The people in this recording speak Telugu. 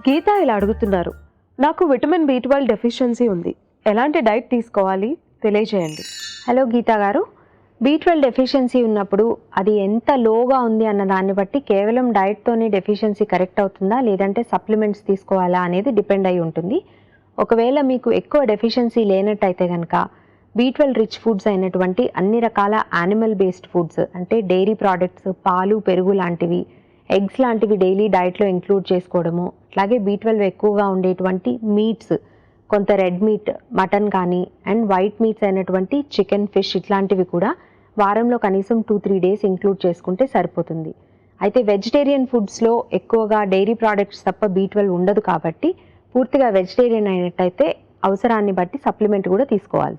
గీత ఇలా అడుగుతున్నారు, నాకు విటమిన్ B12 డెఫిషియన్సీ ఉంది, ఎలాంటి డైట్ తీసుకోవాలి తెలియజేయండి. హలో గీత గారు, B12 డెఫిషియన్సీ ఉన్నప్పుడు అది ఎంత లోగా ఉంది అన్న దాన్ని బట్టి కేవలం డైట్తోనే డెఫిషియన్సీ కరెక్ట్ అవుతుందా లేదంటే సప్లిమెంట్స్ తీసుకోవాలా అనేది డిపెండ్ అయి ఉంటుంది. ఒకవేళ మీకు ఎక్కువ డెఫిషియన్సీ లేనట్టయితే కనుక B12 రిచ్ ఫుడ్స్ అయినటువంటి అన్ని రకాల యానిమల్ బేస్డ్ ఫుడ్స్ అంటే డైరీ ప్రోడక్ట్స్, పాలు, పెరుగు లాంటివి, ఎగ్స్ లాంటివి డైలీ డైట్లో ఇంక్లూడ్ చేసుకోవడము, అలాగే B12 ఎక్కువగా ఉండేటువంటి మీట్స్, కొంత రెడ్ మీట్, మటన్ కానీ అండ్ వైట్ మీట్స్ అయినటువంటి చికెన్, ఫిష్ ఇట్లాంటివి కూడా వారంలో కనీసం 2-3 డేస్ ఇంక్లూడ్ చేసుకుంటే సరిపోతుంది. అయితే వెజిటేరియన్ ఫుడ్స్లో ఎక్కువగా డైరీ ప్రోడక్ట్స్ తప్ప B12 ఉండదు కాబట్టి పూర్తిగా వెజిటేరియన్ అయినట్టయితే అవసరాన్ని బట్టి సప్లిమెంట్ కూడా తీసుకోవాలి.